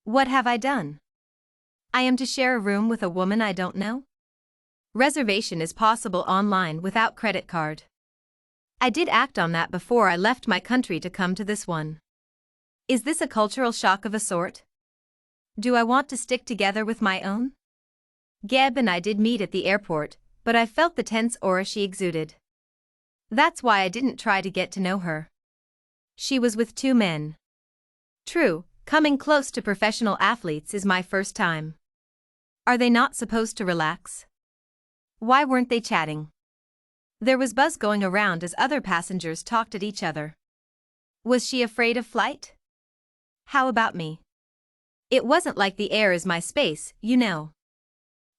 What have I done? I am to share a room with a woman I don't know? Reservation is possible online without credit card. I did act on that before I left my country to come to this one. Is this a cultural shock of a sort? Do I want to stick together with my own? Geb and I did meet at the airport, but I felt the tense aura she exuded. That's why I didn't try to get to know her. She was with two men. True, coming close to professional athletes is my first time. Are they not supposed to relax? Why weren't they chatting? There was buzz going around as other passengers talked at each other. Was she afraid of flight? How about me? It wasn't like the air is my space, you know.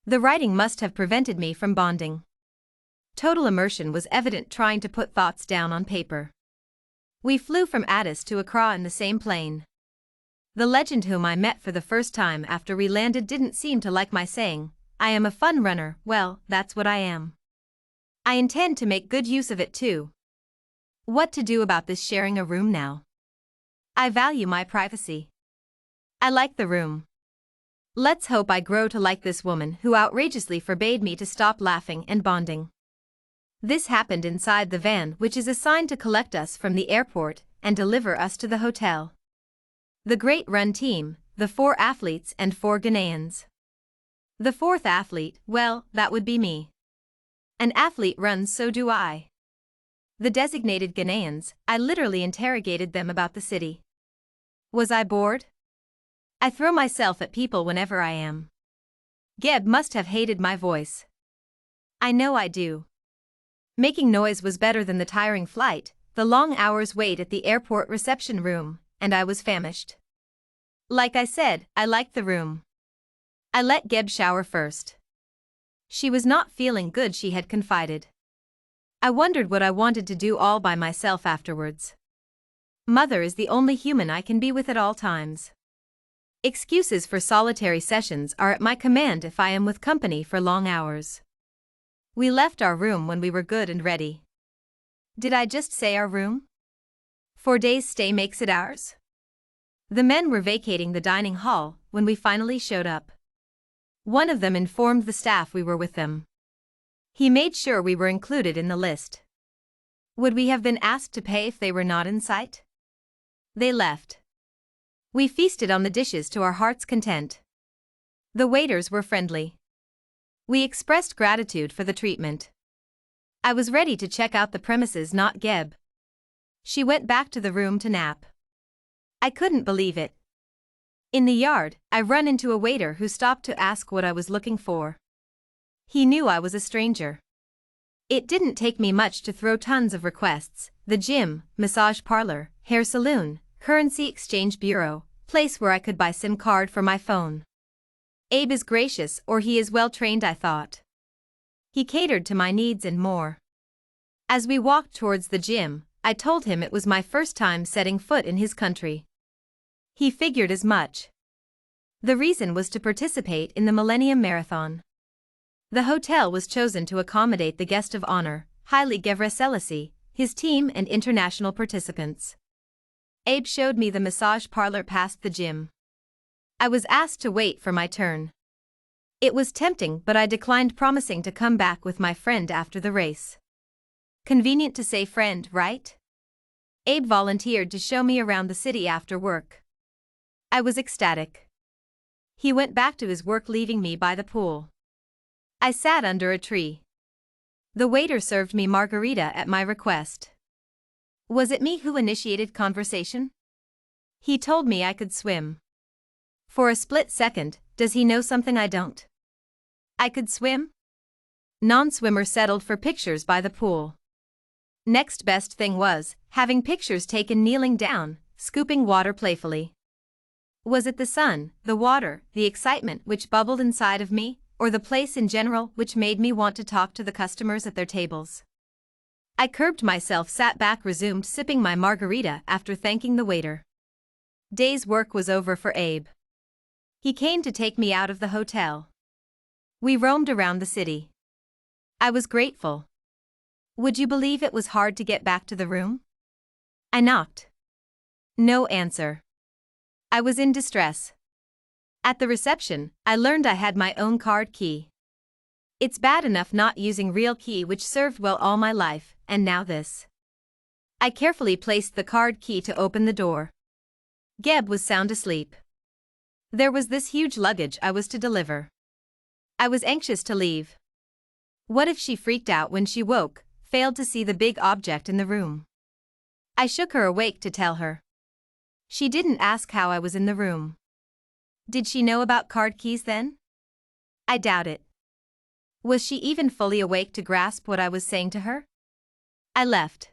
The writing must have prevented me from bonding. Total immersion was evident trying to put thoughts down on paper. We flew from Addis to Accra in the same plane. The legend whom I met for the first time after we landed didn't seem to like my saying, "I am a fun runner." Well, that's what I am. I intend to make good use of it too. What to do about this sharing a room now? I value my privacy. I like the room. Let's hope I grow to like this woman who outrageously forbade me to stop laughing and bonding. This happened inside the van which is assigned to collect us from the airport and deliver us to the hotel. The Great Run team, the 4 athletes and 4 Ghanaians. The 4th athlete, well, that would be me. An athlete runs, so do I. The designated Ghanaians, I literally interrogated them about the city. Was I bored? I throw myself at people whenever I am. Geb must have hated my voice. I know I do. Making noise was better than the tiring flight, the long hours wait at the airport reception room, and I was famished. Like I said, I liked the room. I let Geb shower first. She was not feeling good, she had confided. I wondered what I wanted to do all by myself afterwards. Mother is the only human I can be with at all times. Excuses for solitary sessions are at my command if I am with company for long hours. We left our room when we were good and ready. Did I just say our room? 4 days' stay makes it ours? The men were vacating the dining hall when we finally showed up. One of them informed the staff we were with them. He made sure we were included in the list. Would we have been asked to pay if they were not in sight? They left. We feasted on the dishes to our heart's content. The waiters were friendly. We expressed gratitude for the treatment. I was ready to check out the premises, not Geb. She went back to the room to nap. I couldn't believe it. In the yard, I run into a waiter who stopped to ask what I was looking for. He knew I was a stranger. It didn't take me much to throw tons of requests: the gym, massage parlor, hair salon, currency exchange bureau, place where I could buy SIM card for my phone. Abe is gracious, or he is well trained, I thought. He catered to my needs and more. As we walked towards the gym, I told him it was my first time setting foot in his country. He figured as much. The reason was to participate in the Millennium Marathon. The hotel was chosen to accommodate the guest of honor, Haile Gebrselassie, his team and international participants. Abe showed me the massage parlor past the gym. I was asked to wait for my turn. It was tempting, but I declined, promising to come back with my friend after the race. Convenient to say friend, right? Abe volunteered to show me around the city after work. I was ecstatic. He went back to his work, leaving me by the pool. I sat under a tree. The waiter served me margarita at my request. Was it me who initiated conversation? He told me I could swim. For a split second, does he know something I don't? I could swim? Non-swimmer settled for pictures by the pool. Next best thing was having pictures taken kneeling down, scooping water playfully. Was it the sun, the water, the excitement which bubbled inside of me, or the place in general which made me want to talk to the customers at their tables? I curbed myself, sat back, resumed sipping my margarita after thanking the waiter. Day's work was over for Abe. He came to take me out of the hotel. We roamed around the city. I was grateful. Would you believe it was hard to get back to the room? I knocked. No answer. I was in distress. At the reception, I learned I had my own card key. It's bad enough not using real key, which served well all my life, and now this. I carefully placed the card key to open the door. Geb was sound asleep. There was this huge luggage I was to deliver. I was anxious to leave. What if she freaked out when she woke, failed to see the big object in the room? I shook her awake to tell her. She didn't ask how I was in the room. Did she know about card keys then? I doubt it. Was she even fully awake to grasp what I was saying to her? I left.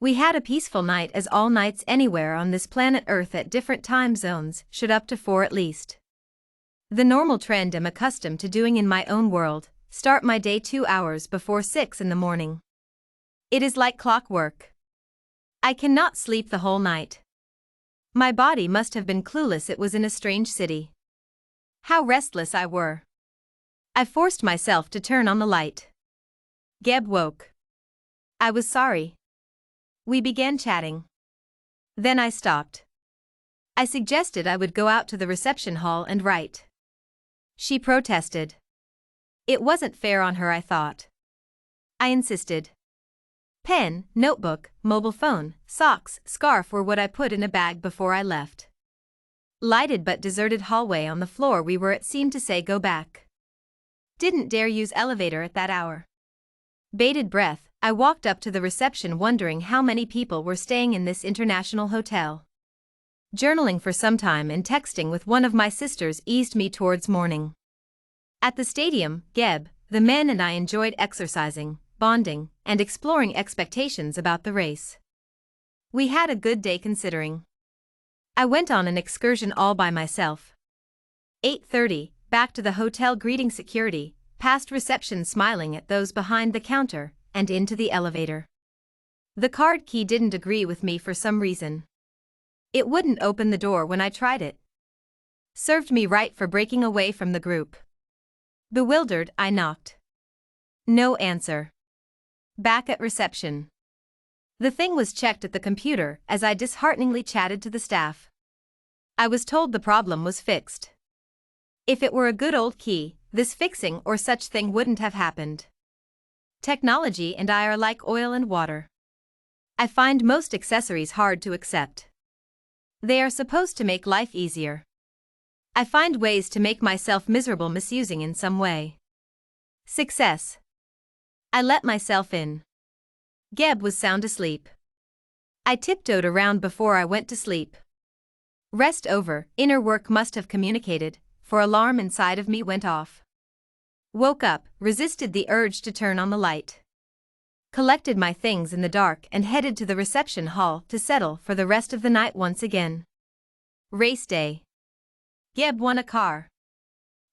We had a peaceful night, as all nights anywhere on this planet Earth at different time zones should up to 4 at least. The normal trend I'm accustomed to doing in my own world, start my day 2 hours before 6 in the morning. It is like clockwork. I cannot sleep the whole night. My body must have been clueless it was in a strange city. How restless I were. I forced myself to turn on the light. Geb woke. I was sorry. We began chatting. Then I stopped. I suggested I would go out to the reception hall and write. She protested. It wasn't fair on her, I thought. I insisted. Pen, notebook, mobile phone, socks, scarf were what I put in a bag before I left. Lighted but deserted hallway on the floor we were at seemed to say go back. Didn't dare use elevator at that hour. Bated breath, I walked up to the reception wondering how many people were staying in this international hotel. Journaling for some time and texting with one of my sisters eased me towards morning. At the stadium, Geb, the men and I enjoyed exercising, bonding, and exploring expectations about the race. We had a good day considering. I went on an excursion all by myself. 8:30, back to the hotel greeting security, past reception smiling at those behind the counter, and into the elevator. The card key didn't agree with me for some reason. It wouldn't open the door when I tried it. Served me right for breaking away from the group. Bewildered, I knocked. No answer. Back at reception. The thing was checked at the computer as I dishearteningly chatted to the staff. I was told the problem was fixed. If it were a good old key, this fixing or such thing wouldn't have happened. Technology and I are like oil and water. I find most accessories hard to accept. They are supposed to make life easier. I find ways to make myself miserable misusing in some way. Success. I let myself in. Geb was sound asleep. I tiptoed around before I went to sleep. Rest over, inner work must have communicated, for alarm inside of me went off. Woke up, resisted the urge to turn on the light. Collected my things in the dark and headed to the reception hall to settle for the rest of the night once again. Race day. Geb won a car.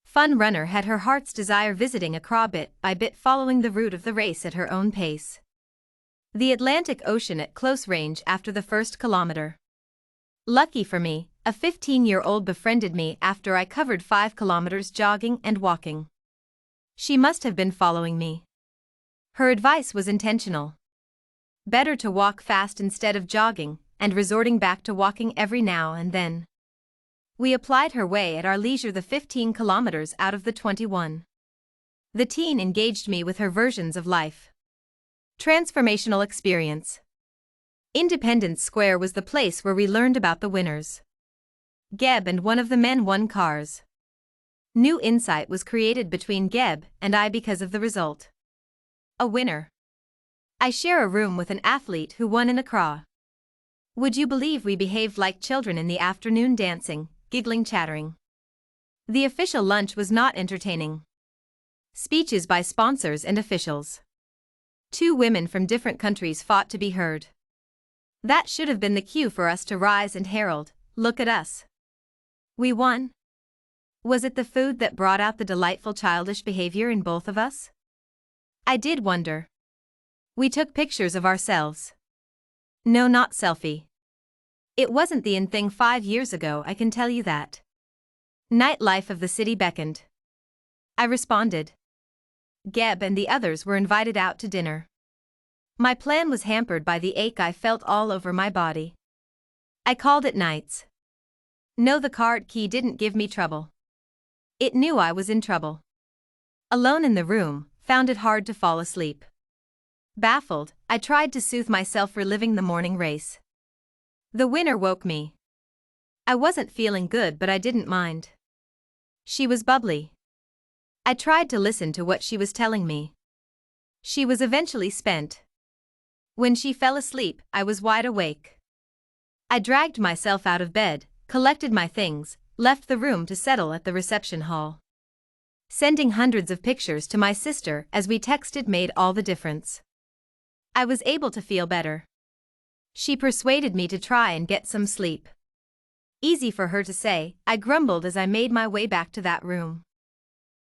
Fun runner had her heart's desire visiting Accra bit by bit following the route of the race at her own pace. The Atlantic Ocean at close range after the first kilometer. Lucky for me, a 15-year-old befriended me after I covered 5 kilometers jogging and walking. She must have been following me. Her advice was intentional. Better to walk fast instead of jogging, and resorting back to walking every now and then. We applied her way at our leisure, the 15 kilometers out of the 21. The teen engaged me with her versions of life. Transformational experience. Independence Square was the place where we learned about the winners. Geb and one of the men won cars. New insight was created between Geb and I because of the result. A winner. I share a room with an athlete who won in Accra. Would you believe we behaved like children in the afternoon, dancing, giggling, chattering? The official lunch was not entertaining. Speeches by sponsors and officials. 2 women from different countries fought to be heard. That should have been the cue for us to rise and herald, look at us. We won. Was it the food that brought out the delightful childish behavior in both of us? I did wonder. We took pictures of ourselves. No, not selfie. It wasn't the in thing 5 years ago, I can tell you that. Nightlife of the city beckoned. I responded. Geb and the others were invited out to dinner. My plan was hampered by the ache I felt all over my body. I called it nights. No, the card key didn't give me trouble. It knew I was in trouble. Alone in the room, found it hard to fall asleep. Baffled, I tried to soothe myself reliving the morning race. The winner woke me. I wasn't feeling good, but I didn't mind. She was bubbly. I tried to listen to what she was telling me. She was eventually spent. When she fell asleep, I was wide awake. I dragged myself out of bed, collected my things, left the room to settle at the reception hall. Sending hundreds of pictures to my sister as we texted made all the difference. I was able to feel better. She persuaded me to try and get some sleep. Easy for her to say, I grumbled as I made my way back to that room.